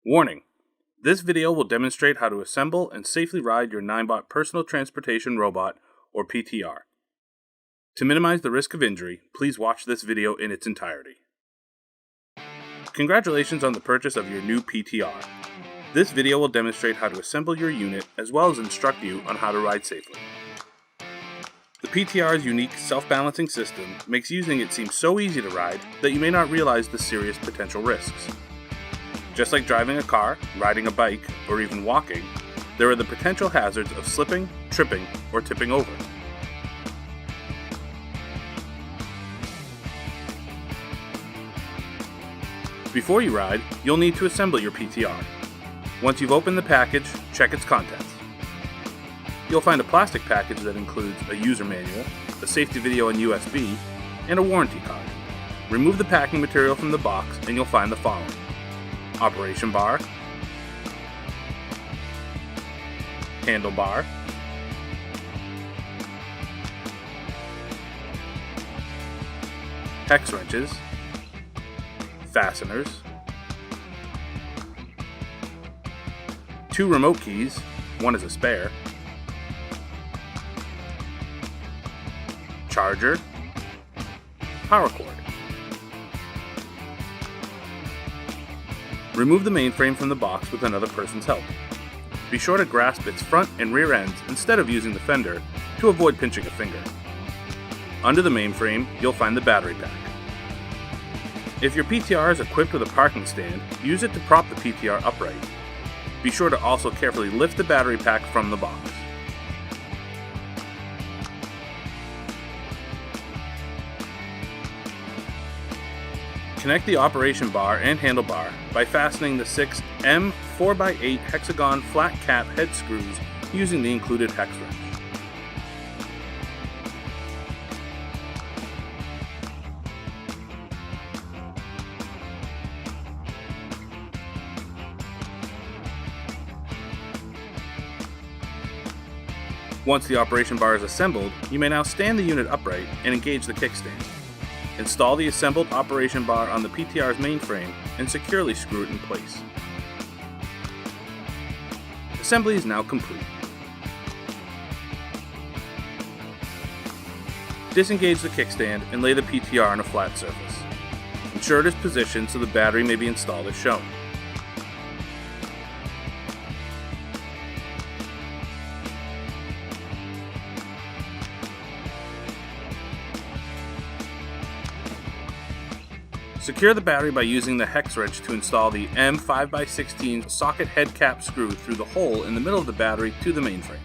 Warning! This video will demonstrate how to assemble and safely ride your Ninebot Personal Transportation Robot, or PTR. To minimize the risk of injury, please watch this video in its entirety. Congratulations on the purchase of your new PTR. This video will demonstrate how to assemble your unit as well as instruct you on how to ride safely. The PTR's unique self-balancing system makes using it seem so easy to ride that you may not realize the serious potential risks. Just like driving a car, riding a bike, or even walking, there are the potential hazards of slipping, tripping, or tipping over. Before you ride, you'll need to assemble your PTR. Once you've opened the package, check its contents. You'll find a plastic package that includes a user manual, a safety video on USB, and a warranty card. Remove the packing material from the box and you'll find the following: operation bar, handlebar, hex wrenches, fasteners, 2 remote keys, one is a spare, charger, power cord. Remove the mainframe from the box with another person's help. Be sure to grasp its front and rear ends instead of using the fender to avoid pinching a finger. Under the mainframe, you'll find the battery pack. If your PTR is equipped with a parking stand, use it to prop the PTR upright. Be sure to also carefully lift the battery pack from the box. Connect the operation bar and handlebar by fastening the 6 M 4x8 hexagon flat cap head screws using the included hex wrench. Once the operation bar is assembled, you may now stand the unit upright and engage the kickstand. Install the assembled operation bar on the PTR's mainframe and securely screw it in place. Assembly is now complete. Disengage the kickstand and lay the PTR on a flat surface. Ensure it is positioned so the battery may be installed as shown. Secure the battery by using the hex wrench to install the M 5x16 socket head cap screw through the hole in the middle of the battery to the mainframe.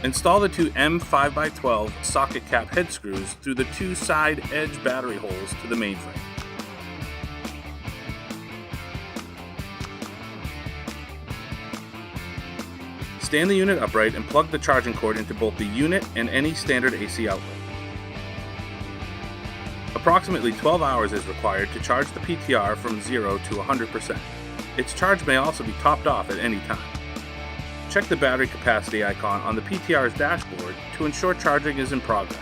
Install the 2 M 5x12 socket cap head screws through the 2 side edge battery holes to the mainframe. Stand the unit upright and plug the charging cord into both the unit and any standard AC outlet. Approximately 12 hours is required to charge the PTR from 0 to 100%. Its charge may also be topped off at any time. Check the battery capacity icon on the PTR's dashboard to ensure charging is in progress.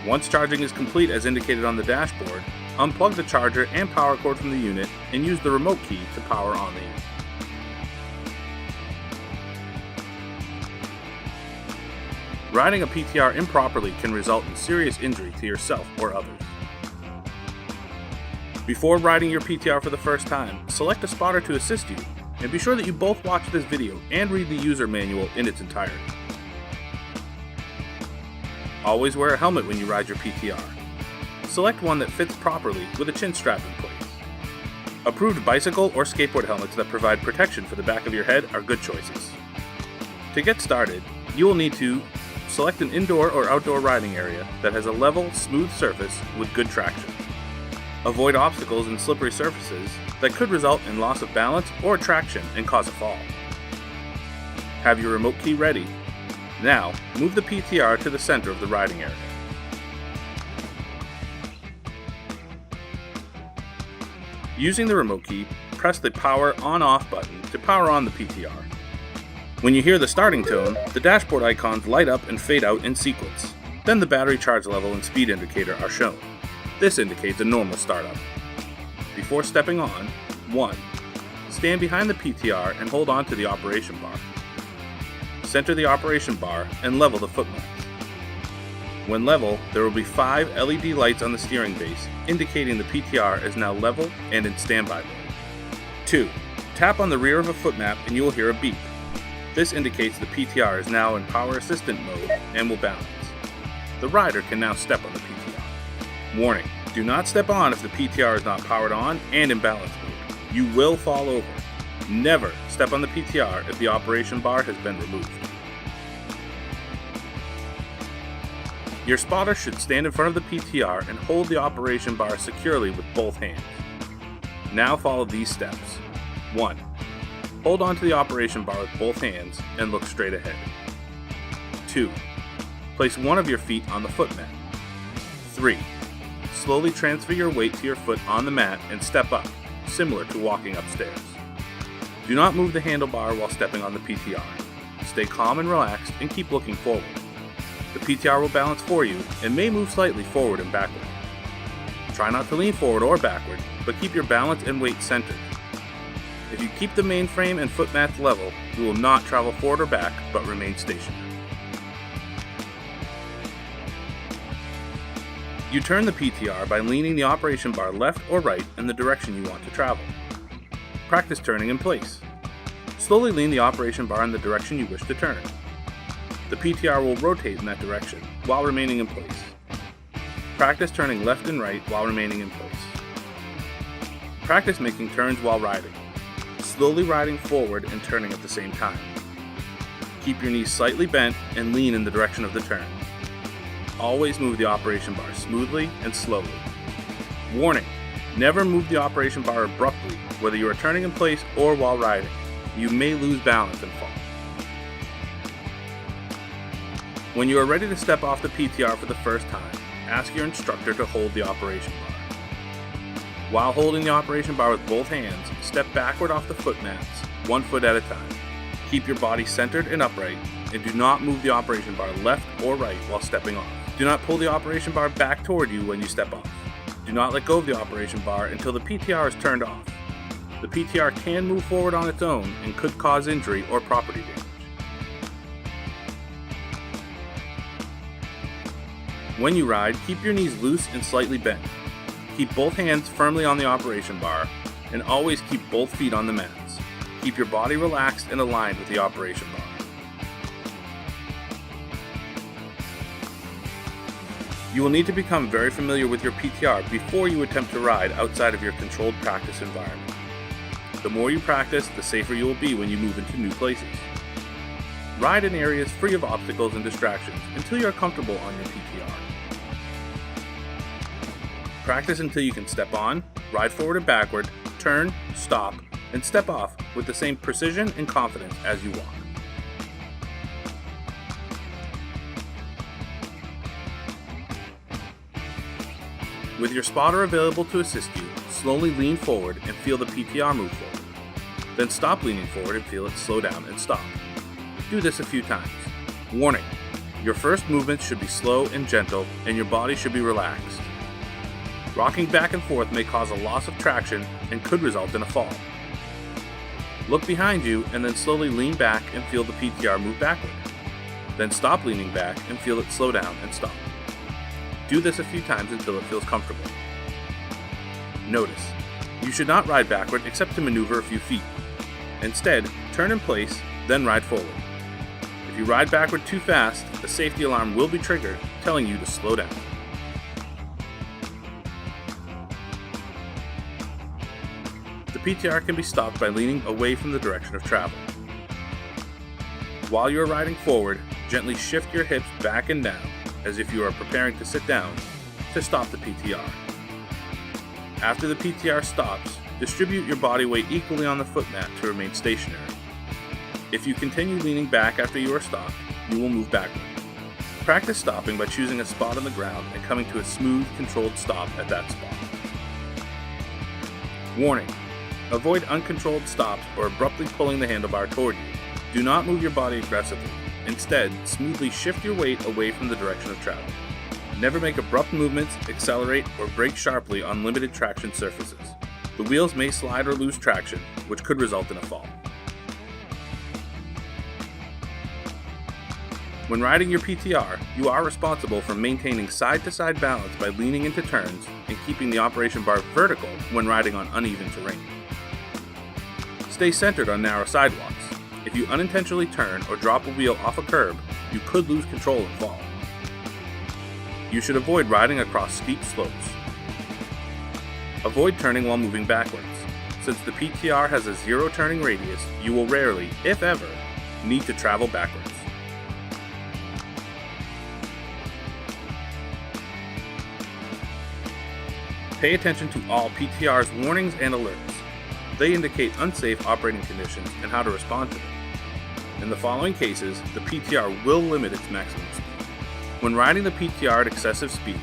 Once charging is complete as indicated on the dashboard, unplug the charger and power cord from the unit and use the remote key to power on the unit. Riding a PTR improperly can result in serious injury to yourself or others. Before riding your PTR for the first time, select a spotter to assist you, and be sure that you both watch this video and read the user manual in its entirety. Always wear a helmet when you ride your PTR. Select one that fits properly with a chin strap in place. Approved bicycle or skateboard helmets that provide protection for the back of your head are good choices. To get started, you will need to select an indoor or outdoor riding area that has a level, smooth surface with good traction. Avoid obstacles and slippery surfaces that could result in loss of balance or traction and cause a fall. Have your remote key ready. Now, move the PTR to the center of the riding area. Using the remote key, press the power on-off button to power on the PTR. When you hear the starting tone, the dashboard icons light up and fade out in sequence. Then the battery charge level and speed indicator are shown. This indicates a normal startup. Before stepping on, 1. stand behind the PTR and hold on to the operation bar. Center the operation bar and level the foot mats. When level, there will be 5 LED lights on the steering base, indicating the PTR is now level and in standby mode. 2. Tap on the rear of a foot mat and you will hear a beep. This indicates the PTR is now in power assistant mode and will balance. The rider can now step on the PTR. Warning: do not step on if the PTR is not powered on and in balance mode. You will fall over. Never step on the PTR if the operation bar has been removed. Your spotter should stand in front of the PTR and hold the operation bar securely with both hands. Now follow these steps. 1. Hold on to the operation bar with both hands and look straight ahead. 2. Place one of your feet on the foot mat. 3. Slowly transfer your weight to your foot on the mat and step up, similar to walking upstairs. Do not move the handlebar while stepping on the PTR. Stay calm and relaxed and keep looking forward. The PTR will balance for you and may move slightly forward and backward. Try not to lean forward or backward, but keep your balance and weight centered. If you keep the mainframe and foot mats level, you will not travel forward or back, but remain stationary. You turn the PTR by leaning the operation bar left or right in the direction you want to travel. Practice turning in place. Slowly lean the operation bar in the direction you wish to turn. The PTR will rotate in that direction while remaining in place. Practice turning left and right while remaining in place. Practice making turns while riding, slowly riding forward and turning at the same time. Keep your knees slightly bent and lean in the direction of the turn. Always move the operation bar smoothly and slowly. Warning: never move the operation bar abruptly, whether you are turning in place or while riding. You may lose balance and fall. When you are ready to step off the PTR for the first time, ask your instructor to hold the operation bar. While holding the operation bar with both hands, step backward off the foot mats, 1 foot at a time. Keep your body centered and upright, and do not move the operation bar left or right while stepping off. Do not pull the operation bar back toward you when you step off. Do not let go of the operation bar until the PTR is turned off. The PTR can move forward on its own and could cause injury or property damage. When you ride, keep your knees loose and slightly bent. Keep both hands firmly on the operation bar, and always keep both feet on the mats. Keep your body relaxed and aligned with the operation bar. You will need to become very familiar with your PTR before you attempt to ride outside of your controlled practice environment. The more you practice, the safer you will be when you move into new places. Ride in areas free of obstacles and distractions until you are comfortable on your PTR. Practice until you can step on, ride forward and backward, turn, stop, and step off with the same precision and confidence as you walk. With your spotter available to assist you, slowly lean forward and feel the PTR move forward. Then stop leaning forward and feel it slow down and stop. Do this a few times. Warning: your first movements should be slow and gentle, and your body should be relaxed. Rocking back and forth may cause a loss of traction and could result in a fall. Look behind you and then slowly lean back and feel the PTR move backward. Then stop leaning back and feel it slow down and stop. Do this a few times until it feels comfortable. Notice: you should not ride backward except to maneuver a few feet. Instead, turn in place, then ride forward. If you ride backward too fast, a safety alarm will be triggered, telling you to slow down. The PTR can be stopped by leaning away from the direction of travel. While you are riding forward, gently shift your hips back and down, as if you are preparing to sit down, to stop the PTR. After the PTR stops, distribute your body weight equally on the foot mat to remain stationary. If you continue leaning back after you are stopped, you will move backward. Practice stopping by choosing a spot on the ground and coming to a smooth, controlled stop at that spot. Warning: avoid uncontrolled stops or abruptly pulling the handlebar toward you. Do not move your body aggressively. Instead, smoothly shift your weight away from the direction of travel. Never make abrupt movements, accelerate, or brake sharply on limited traction surfaces. The wheels may slide or lose traction, which could result in a fall. When riding your PTR, you are responsible for maintaining side-to-side balance by leaning into turns and keeping the operation bar vertical when riding on uneven terrain. Stay centered on narrow sidewalks. If you unintentionally turn or drop a wheel off a curb, you could lose control and fall. You should avoid riding across steep slopes. Avoid turning while moving backwards. Since the PTR has a 0 turning radius, you will rarely, if ever, need to travel backwards. Pay attention to all PTR's warnings and alerts. They indicate unsafe operating conditions and how to respond to them. In the following cases, the PTR will limit its maximum speed. When riding the PTR at excessive speeds,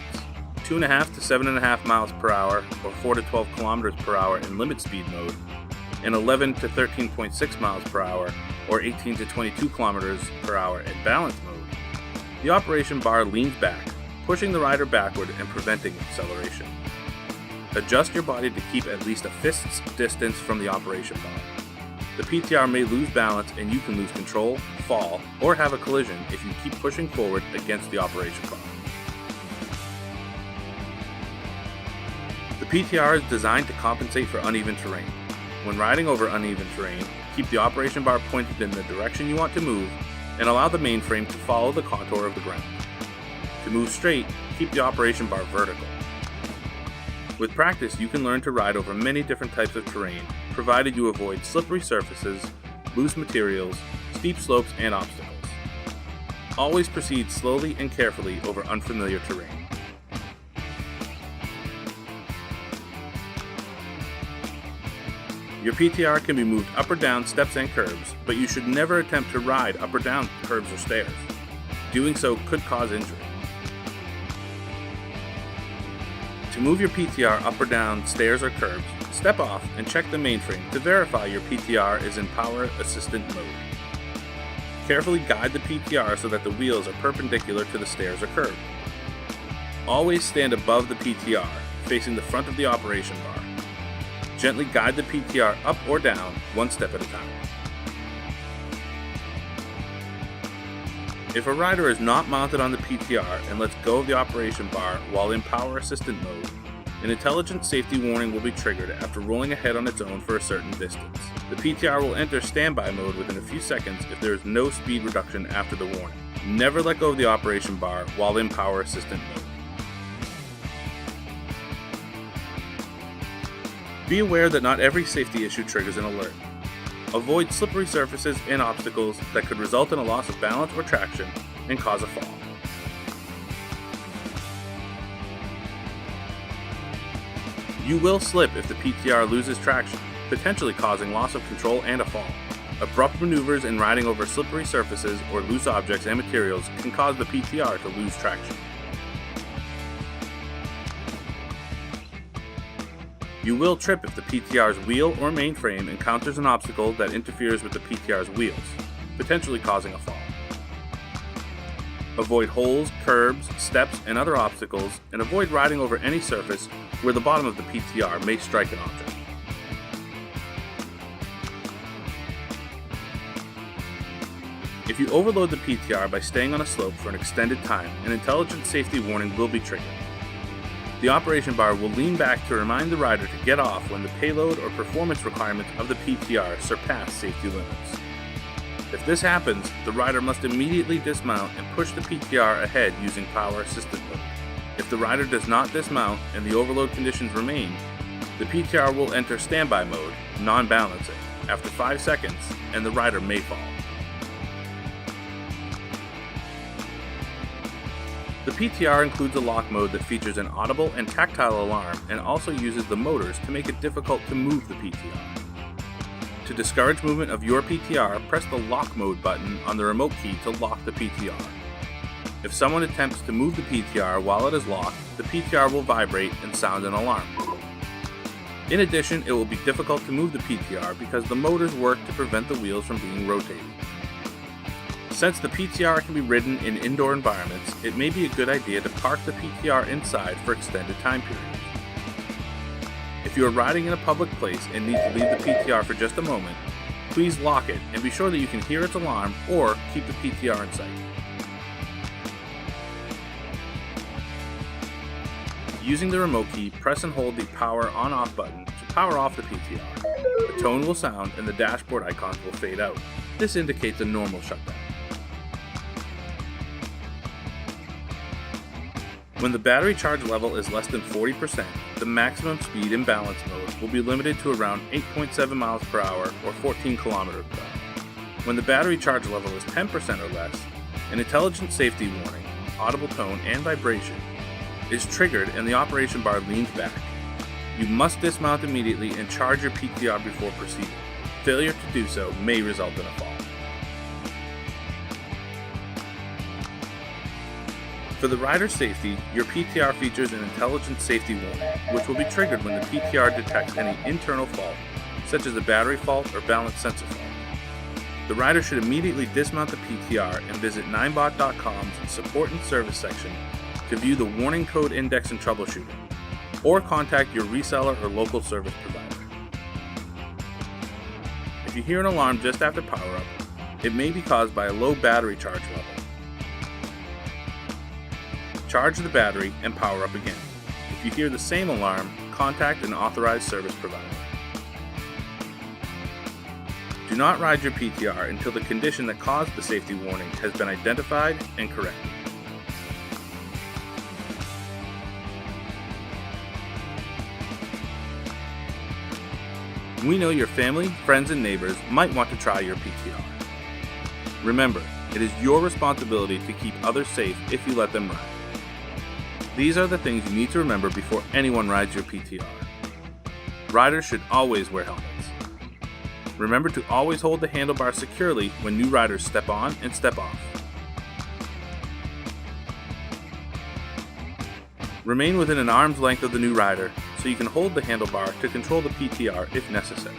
2.5 to 7.5 miles per hour or 4 to 12 kilometers per hour in limit speed mode, and 11 to 13.6 miles per hour or 18 to 22 kilometers per hour in balance mode, the operation bar leans back, pushing the rider backward and preventing acceleration. Adjust your body to keep at least a fist's distance from the operation bar. The PTR may lose balance and you can lose control, fall, or have a collision if you keep pushing forward against the operation bar. The PTR is designed to compensate for uneven terrain. When riding over uneven terrain, keep the operation bar pointed in the direction you want to move and allow the mainframe to follow the contour of the ground. To move straight, keep the operation bar vertical. With practice, you can learn to ride over many different types of terrain, provided you avoid slippery surfaces, loose materials, steep slopes, and obstacles. Always proceed slowly and carefully over unfamiliar terrain. Your PTR can be moved up or down steps and curbs, but you should never attempt to ride up or down curbs or stairs. Doing so could cause injury. To move your PTR up or down stairs or curbs, step off and check the mainframe to verify your PTR is in power assistant mode. Carefully guide the PTR so that the wheels are perpendicular to the stairs or curb. Always stand above the PTR, facing the front of the operation bar. Gently guide the PTR up or down, one step at a time. If a rider is not mounted on the PTR and lets go of the operation bar while in power assistant mode, an intelligent safety warning will be triggered after rolling ahead on its own for a certain distance. The PTR will enter standby mode within a few seconds if there is no speed reduction after the warning. Never let go of the operation bar while in power assistant mode. Be aware that not every safety issue triggers an alert. Avoid slippery surfaces and obstacles that could result in a loss of balance or traction and cause a fall. You will slip if the PTR loses traction, potentially causing loss of control and a fall. Abrupt maneuvers in riding over slippery surfaces or loose objects and materials can cause the PTR to lose traction. You will trip if the PTR's wheel or mainframe encounters an obstacle that interferes with the PTR's wheels, potentially causing a fall. Avoid holes, curbs, steps, and other obstacles, and avoid riding over any surface where the bottom of the PTR may strike an object. If you overload the PTR by staying on a slope for an extended time, an intelligent safety warning will be triggered. The operation bar will lean back to remind the rider to get off when the payload or performance requirements of the PTR surpass safety limits. If this happens, the rider must immediately dismount and push the PTR ahead using power assistant mode. If the rider does not dismount and the overload conditions remain, the PTR will enter standby mode, non-balancing, after 5 seconds, and the rider may fall. The PTR includes a lock mode that features an audible and tactile alarm and also uses the motors to make it difficult to move the PTR. To discourage movement of your PTR, press the lock mode button on the remote key to lock the PTR. If someone attempts to move the PTR while it is locked, the PTR will vibrate and sound an alarm. In addition, it will be difficult to move the PTR because the motors work to prevent the wheels from being rotated. Since the PTR can be ridden in indoor environments, it may be a good idea to park the PTR inside for extended time periods. If you are riding in a public place and need to leave the PTR for just a moment, please lock it and be sure that you can hear its alarm or keep the PTR in sight. Using the remote key, press and hold the power on-off button to power off the PTR. A tone will sound and the dashboard icons will fade out. This indicates a normal shutdown. When the battery charge level is less than 40%, the maximum speed in balance mode will be limited to around 8.7 miles per hour or 14 kilometers per hour. When the battery charge level is 10% or less, an intelligent safety warning, audible tone, and vibration is triggered and the operation bar leans back. You must dismount immediately and charge your PTR before proceeding. Failure to do so may result in a fall. For the rider's safety, your PTR features an intelligent safety warning, which will be triggered when the PTR detects any internal fault, such as a battery fault or balance sensor fault. The rider should immediately dismount the PTR and visit Ninebot.com's support and service section to view the warning code index and troubleshooting, or contact your reseller or local service provider. If you hear an alarm just after power up, it may be caused by a low battery charge level. Charge the battery and power up again. If you hear the same alarm, contact an authorized service provider. Do not ride your PTR until the condition that caused the safety warning has been identified and corrected. We know your family, friends, and neighbors might want to try your PTR. Remember, it is your responsibility to keep others safe if you let them ride. These are the things you need to remember before anyone rides your PTR. Riders should always wear helmets. Remember to always hold the handlebar securely when new riders step on and step off. Remain within an arm's length of the new rider so you can hold the handlebar to control the PTR if necessary.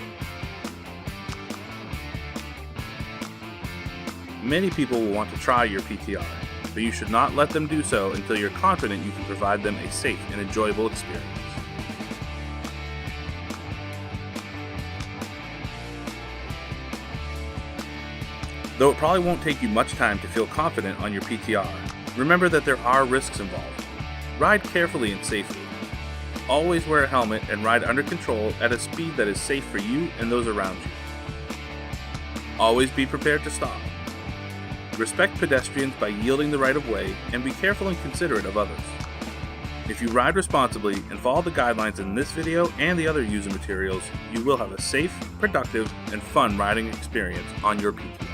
Many people will want to try your PTR, but you should not let them do so until you're confident you can provide them a safe and enjoyable experience. Though it probably won't take you much time to feel confident on your PTR, remember that there are risks involved. Ride carefully and safely. Always wear a helmet and ride under control at a speed that is safe for you and those around you. Always be prepared to stop. Respect pedestrians by yielding the right of way and be careful and considerate of others. If you ride responsibly and follow the guidelines in this video and the other user materials, you will have a safe, productive, and fun riding experience on your PTR.